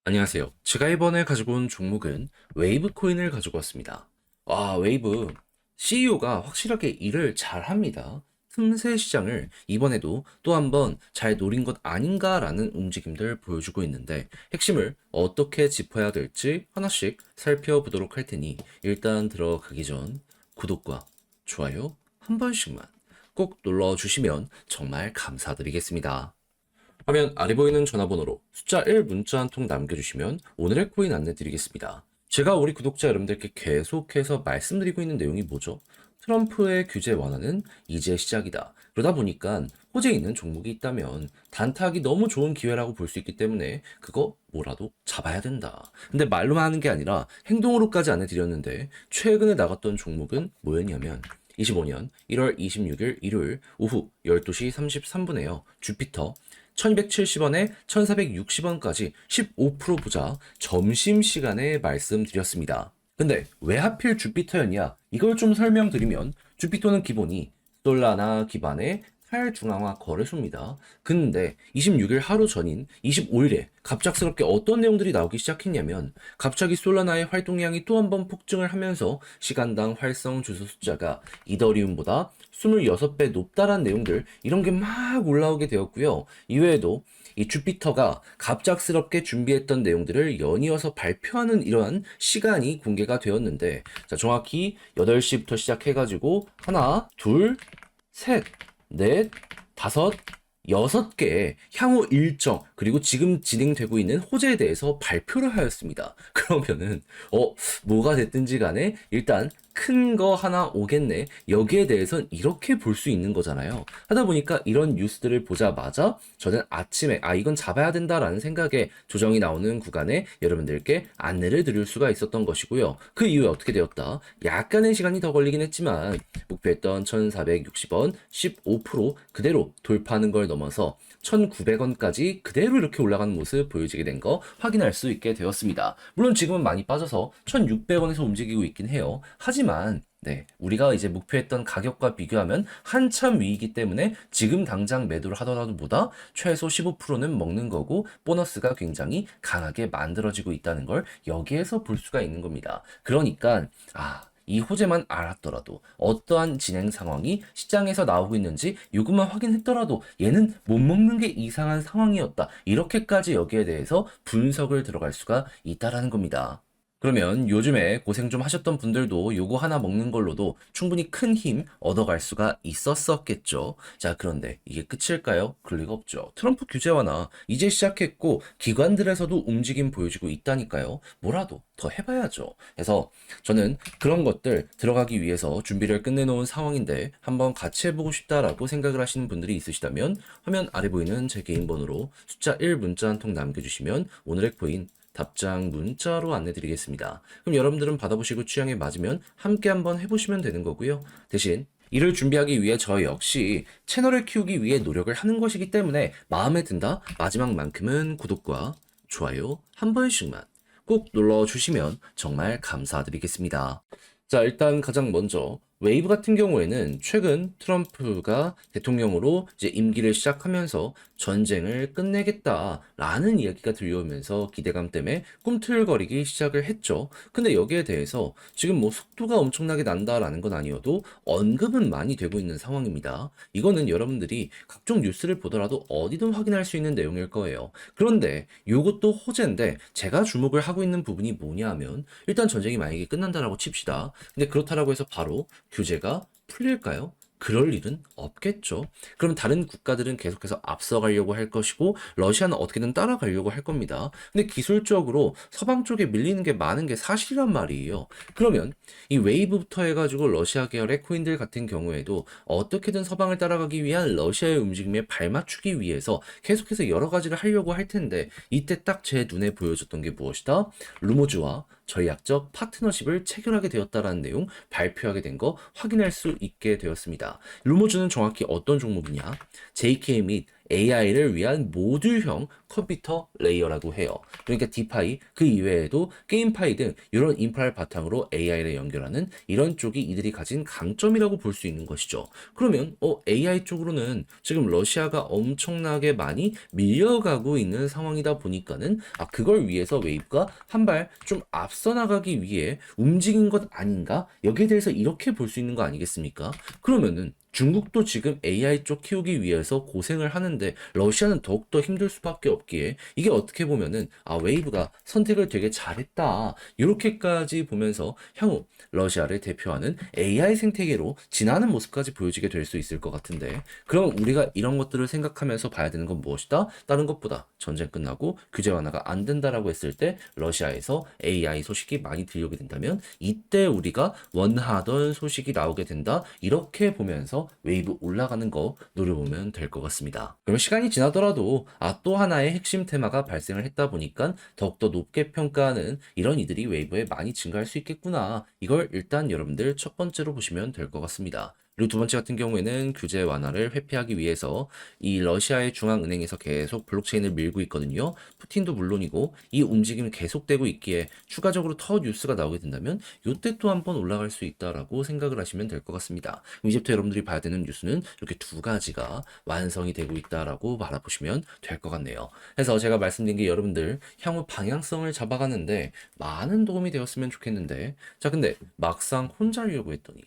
안녕하세요. 제가 이번에 가지고 온 종목은 웨이브 코인을 가지고 왔습니다. 웨이브 CEO가 확실하게 일을 잘 합니다. 틈새 시장을 이번에도 또 한번 잘 노린 것 아닌가라는 움직임들 보여주고 있는데 핵심을 어떻게 짚어야 될지 하나씩 살펴보도록 할 테니 일단 들어가기 전 구독과 좋아요 한 번씩만 꼭 눌러주시면 정말 감사드리겠습니다. 화면 아래 보이는 전화번호로 숫자 1 문자 한 통 남겨주시면 오늘의 코인 안내 드리겠습니다. 제가 우리 구독자 여러분들께 계속해서 말씀드리고 있는 내용이 뭐죠? 트럼프의 규제 완화는 이제 시작이다. 그러다 보니까 호재에 있는 종목이 있다면 단타하기 너무 좋은 기회라고 볼 수 있기 때문에 그거 뭐라도 잡아야 된다. 근데 말로만 하는 게 아니라 행동으로까지 안내 드렸는데 최근에 나갔던 종목은 뭐였냐면 25년 1월 26일 일요일 오후 12시 33분에요. 주피터 1270원에 1460원까지 15% 보자 점심시간에 말씀드렸습니다. 근데 왜 하필 주피터였냐? 이걸 좀 설명드리면 주피터는 기본이 솔라나 기반의 탈중앙화 거래소입니다. 근데 26일 하루 전인 25일에 갑작스럽게 어떤 내용들이 나오기 시작했냐면 갑자기 솔라나의 활동량이 또 한 번 폭증을 하면서 시간당 활성 주소 숫자가 이더리움보다 26배 높다란 내용들 이런 게 막 올라오게 되었고요. 이외에도 이 주피터가 갑작스럽게 준비했던 내용들을 연이어서 발표하는 이러한 시간이 공개가 되었는데 자, 정확히 8시부터 시작해가지고 하나, 둘, 셋, 넷, 다섯, 6개의 향후 일정, 그리고 지금 진행되고 있는 호재에 대해서 발표를 하였습니다. 그러면은, 뭐가 됐든지 간에 일단 큰 거 하나 오겠네. 여기에 대해선 이렇게 볼 수 있는 거잖아요. 하다 보니까 이런 뉴스들을 보자마자 저는 아침에, 이건 잡아야 된다라는 생각에 조정이 나오는 구간에 여러분들께 안내를 드릴 수가 있었던 것이고요. 그 이후에 어떻게 되었다? 약간의 시간이 더 걸리긴 했지만, 목표했던 1460원 15% 그대로 돌파하는 걸 넘어서 1900원까지 그대로 이렇게 올라가는 모습 보여지게 된 거 확인할 수 있게 되었습니다. 물론 지금은 많이 빠져서 1600원에서 움직이고 있긴 해요. 하지만 네, 우리가 이제 목표했던 가격과 비교하면 한참 위이기 때문에 지금 당장 매도를 하더라도 보다 최소 15%는 먹는 거고 보너스가 굉장히 강하게 만들어지고 있다는 걸 여기에서 볼 수가 있는 겁니다. 그러니까 이 호재만 알았더라도 어떠한 진행 상황이 시장에서 나오고 있는지 이것만 확인했더라도 얘는 못 먹는 게 이상한 상황이었다. 이렇게까지 여기에 대해서 분석을 들어갈 수가 있다라는 겁니다. 그러면 요즘에 고생 좀 하셨던 분들도 요거 하나 먹는 걸로도 충분히 큰 힘 얻어갈 수가 있었었겠죠. 자, 그런데 이게 끝일까요? 그럴 리가 없죠. 트럼프 규제 완화 이제 시작했고 기관들에서도 움직임 보여주고 있다니까요. 뭐라도 더 해봐야죠. 그래서 저는 그런 것들 들어가기 위해서 준비를 끝내놓은 상황인데 한번 같이 해보고 싶다라고 생각을 하시는 분들이 있으시다면 화면 아래 보이는 제 개인 번호로 숫자 1 문자 한 통 남겨주시면 오늘의 코인 답장 문자로 안내드리겠습니다. 그럼 여러분들은 받아보시고 취향에 맞으면 함께 한번 해보시면 되는 거고요. 대신 이를 준비하기 위해 저 역시 채널을 키우기 위해 노력을 하는 것이기 때문에 마음에 든다 마지막만큼은 구독과 좋아요 한 번씩만 꼭 눌러주시면 정말 감사드리겠습니다. 자, 일단 가장 먼저 웨이브 같은 경우에는 최근 트럼프가 대통령으로 이제 임기를 시작하면서 전쟁을 끝내겠다라는 이야기가 들려오면서 기대감 때문에 꿈틀거리기 시작을 했죠. 근데 여기에 대해서 지금 뭐 속도가 엄청나게 난다라는 건 아니어도 언급은 많이 되고 있는 상황입니다. 이거는 여러분들이 각종 뉴스를 보더라도 어디든 확인할 수 있는 내용일 거예요. 그런데 이것도 호재인데 제가 주목을 하고 있는 부분이 뭐냐 하면 일단 전쟁이 만약에 끝난다라고 칩시다. 근데 그렇다라고 해서 바로 규제가 풀릴까요? 그럴 일은 없겠죠. 그럼 다른 국가들은 계속해서 앞서가려고 할 것이고 러시아는 어떻게든 따라가려고 할 겁니다. 근데 기술적으로 서방 쪽에 밀리는 게 많은 게 사실이란 말이에요. 그러면 이 웨이브부터 해가지고 러시아 계열의 코인들 같은 경우에도 어떻게든 서방을 따라가기 위한 러시아의 움직임에 발맞추기 위해서 계속해서 여러 가지를 하려고 할 텐데 이때 딱 제 눈에 보여줬던 게 무엇이다? 루모즈와 전략적 파트너십을 체결하게 되었다라는 내용 발표하게 된 거 확인할 수 있게 되었습니다. 루모즈는 정확히 어떤 종목이냐? JK 및 AI를 위한 모듈형 컴퓨터 레이어라고 해요. 그러니까 디파이 그 이외에도 게임파이 등 이런 인프라를 바탕으로 AI를 연결하는 이런 쪽이 이들이 가진 강점이라고 볼 수 있는 것이죠. 그러면 AI 쪽으로는 지금 러시아가 엄청나게 많이 밀려가고 있는 상황이다 보니까는 그걸 위해서 웨이브가 한 발 좀 앞서 나가기 위해 움직인 것 아닌가? 여기에 대해서 이렇게 볼 수 있는 거 아니겠습니까? 그러면은 중국도 지금 AI 쪽 키우기 위해서 고생을 하는데 러시아는 더욱더 힘들 수밖에 없기에 이게 어떻게 보면은 웨이브가 선택을 되게 잘했다 이렇게까지 보면서 향후 러시아를 대표하는 AI 생태계로 진화하는 모습까지 보여지게 될 수 있을 것 같은데 그럼 우리가 이런 것들을 생각하면서 봐야 되는 건 무엇이다? 다른 것보다 전쟁 끝나고 규제 완화가 안 된다라고 했을 때 러시아에서 AI 소식이 많이 들려오게 된다면 이때 우리가 원하던 소식이 나오게 된다 이렇게 보면서 웨이브 올라가는 거 노려보면 될 것 같습니다. 그럼 시간이 지나더라도 또 하나의 핵심 테마가 발생을 했다 보니까 더욱더 높게 평가하는 이런 이들이 웨이브에 많이 증가할 수 있겠구나. 이걸 일단 여러분들 첫 번째로 보시면 될 것 같습니다. 그리고 두 번째 같은 경우에는 규제 완화를 회피하기 위해서 이 러시아의 중앙은행에서 계속 블록체인을 밀고 있거든요. 푸틴도 물론이고 이 움직임이 계속되고 있기에 추가적으로 더 뉴스가 나오게 된다면 이때 또 한번 올라갈 수 있다라고 생각을 하시면 될 것 같습니다. 그럼 이제부터 여러분들이 봐야 되는 뉴스는 이렇게 두 가지가 완성이 되고 있다라고 바라보시면 될 것 같네요. 그래서 제가 말씀드린 게 여러분들 향후 방향성을 잡아가는데 많은 도움이 되었으면 좋겠는데 자 근데 막상 혼자 하려고 했더니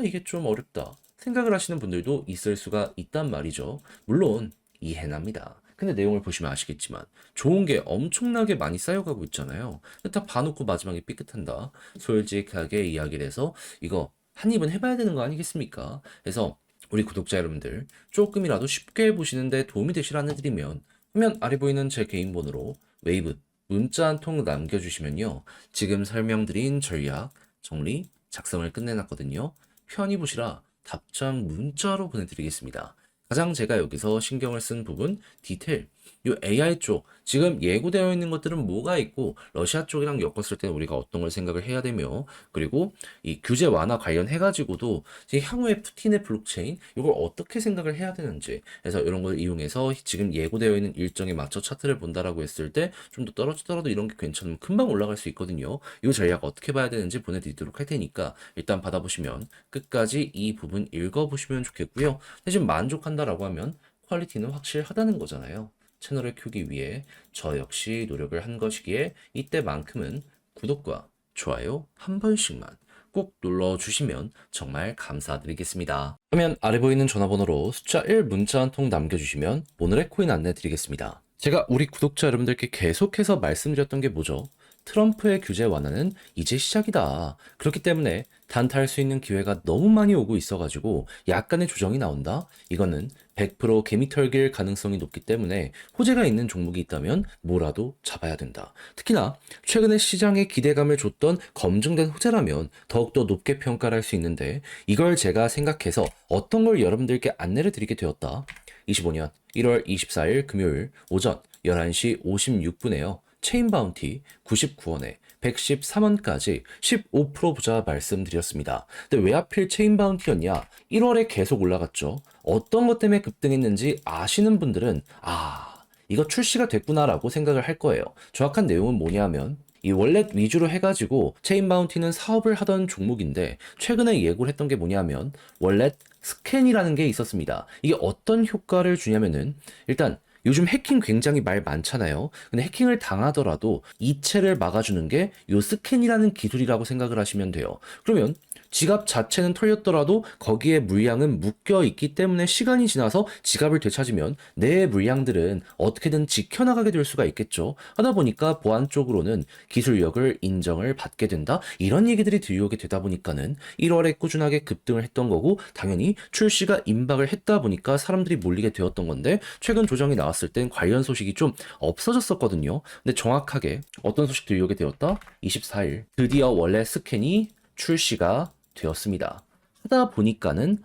이게 좀 어렵다 생각을 하시는 분들도 있을 수가 있단 말이죠. 물론 이해납니다. 근데 내용을 보시면 아시겠지만 좋은 게 엄청나게 많이 쌓여가고 있잖아요. 다 봐놓고 마지막에 삐끗한다. 솔직하게 이야기를 해서 이거 한 입은 해봐야 되는 거 아니겠습니까? 그래서 우리 구독자 여러분들 조금이라도 쉽게 보시는데 도움이 되시라 해드리면 화면 아래 보이는 제 개인 번호로 웨이브 문자 한 통 남겨주시면요. 지금 설명드린 전략 정리 작성을 끝내놨거든요. 편히 보시라 답장 문자로 보내드리겠습니다. 가장 제가 여기서 신경을 쓴 부분, 디테일, 이 AI 쪽, 지금 예고되어 있는 것들은 뭐가 있고, 러시아 쪽이랑 엮었을 때는 우리가 어떤 걸 생각을 해야 되며, 그리고 이 규제 완화 관련해가지고도 향후에 푸틴의 블록체인, 이걸 어떻게 생각을 해야 되는지, 그래서 이런 걸 이용해서 지금 예고되어 있는 일정에 맞춰 차트를 본다라고 했을 때, 좀 더 떨어지더라도 이런 게 괜찮으면 금방 올라갈 수 있거든요. 이 전략 어떻게 봐야 되는지 보내드리도록 할 테니까, 일단 받아보시면 끝까지 이 부분 읽어보시면 좋겠고요. 대신 만족한다라고 하면 퀄리티는 확실하다는 거잖아요. 채널을 키우기 위해 저 역시 노력을 한 것이기에 이때만큼은 구독과 좋아요 한 번씩만 꼭 눌러주시면 정말 감사드리겠습니다. 그러면 아래 보이는 전화번호로 숫자 1 문자 한 통 남겨주시면 오늘의 코인 안내 드리겠습니다. 제가 우리 구독자 여러분들께 계속해서 말씀드렸던 게 뭐죠? 트럼프의 규제 완화는 이제 시작이다. 그렇기 때문에 단타할 수 있는 기회가 너무 많이 오고 있어가지고 약간의 조정이 나온다? 이거는 100% 개미 털길 가능성이 높기 때문에 호재가 있는 종목이 있다면 뭐라도 잡아야 된다. 특히나 최근에 시장에 기대감을 줬던 검증된 호재라면 더욱더 높게 평가를 할 수 있는데 이걸 제가 생각해서 어떤 걸 여러분들께 안내를 드리게 되었다. 25년 1월 24일 금요일 오전 11시 56분에요. 체인 바운티 99원에 113원까지 15% 부자 말씀드렸습니다. 근데 왜 하필 체인 바운티였냐? 1월에 계속 올라갔죠. 어떤 것 때문에 급등했는지 아시는 분들은 이거 출시가 됐구나라고 생각을 할 거예요. 정확한 내용은 뭐냐면 이 월렛 위주로 해가지고 체인 바운티는 사업을 하던 종목인데 최근에 예고를 했던 게 뭐냐면 월렛 스캔이라는 게 있었습니다. 이게 어떤 효과를 주냐면은 일단 요즘 해킹 굉장히 말 많잖아요. 근데 해킹을 당하더라도 이체를 막아주는 게 요 스캔이라는 기술이라고 생각을 하시면 돼요. 그러면 지갑 자체는 털렸더라도 거기에 물량은 묶여 있기 때문에 시간이 지나서 지갑을 되찾으면 내 물량들은 어떻게든 지켜나가게 될 수가 있겠죠. 하다 보니까 보안 쪽으로는 기술력을 인정을 받게 된다. 이런 얘기들이 들려오게 되다 보니까는 1월에 꾸준하게 급등을 했던 거고 당연히 출시가 임박을 했다 보니까 사람들이 몰리게 되었던 건데 최근 조정이 나왔을 땐 관련 소식이 좀 없어졌었거든요. 근데 정확하게 어떤 소식 들려오게 되었다? 24일 드디어 원래 스캔이 출시가 되었습니다. 하다 보니까는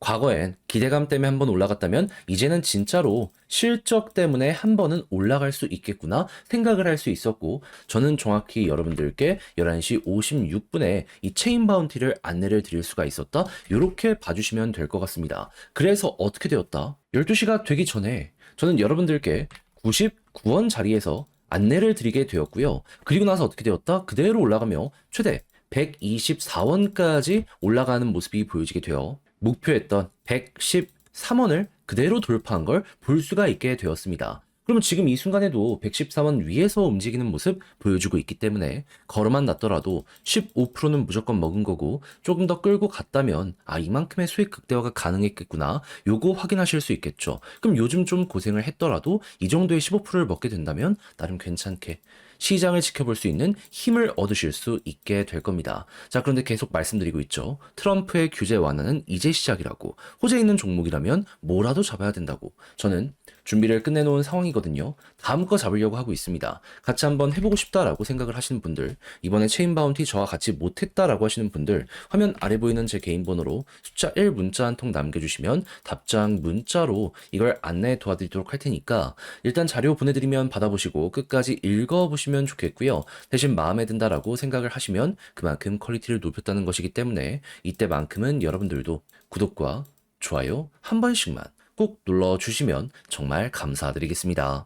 과거엔 기대감 때문에 한번 올라갔다면 이제는 진짜로 실적 때문에 한 번은 올라갈 수 있겠구나 생각을 할 수 있었고, 저는 정확히 여러분들께 11시 56분에 이 체인 바운티를 안내를 드릴 수가 있었다. 이렇게 봐주시면 될 것 같습니다. 그래서 어떻게 되었다? 12시가 되기 전에 저는 여러분들께 99원 자리에서 안내를 드리게 되었고요. 그리고 나서 어떻게 되었다? 그대로 올라가며 최대 124원까지 올라가는 모습이 보여지게 되어 목표했던 113원을 그대로 돌파한 걸 볼 수가 있게 되었습니다. 그러면 지금 이 순간에도 114원 위에서 움직이는 모습 보여주고 있기 때문에 걸어만 놨더라도 15%는 무조건 먹은 거고, 조금 더 끌고 갔다면 이만큼의 수익 극대화가 가능했겠구나, 요거 확인하실 수 있겠죠. 그럼 요즘 좀 고생을 했더라도 이 정도의 15%를 먹게 된다면 나름 괜찮게 시장을 지켜볼 수 있는 힘을 얻으실 수 있게 될 겁니다. 자, 그런데 계속 말씀드리고 있죠. 트럼프의 규제 완화는 이제 시작이라고, 호재 있는 종목이라면 뭐라도 잡아야 된다고 저는 준비를 끝내놓은 상황이거든요. 다음 거 잡으려고 하고 있습니다. 같이 한번 해보고 싶다라고 생각을 하시는 분들, 이번에 체인 바운티 저와 같이 못했다라고 하시는 분들, 화면 아래 보이는 제 개인 번호로 숫자 1 문자 한 통 남겨주시면 답장 문자로 이걸 안내 도와드리도록 할 테니까 일단 자료 보내드리면 받아보시고 끝까지 읽어보시면 좋겠고요. 대신 마음에 든다라고 생각을 하시면 그만큼 퀄리티를 높였다는 것이기 때문에 이때만큼은 여러분들도 구독과 좋아요 한 번씩만 꼭 눌러주시면 정말 감사드리겠습니다.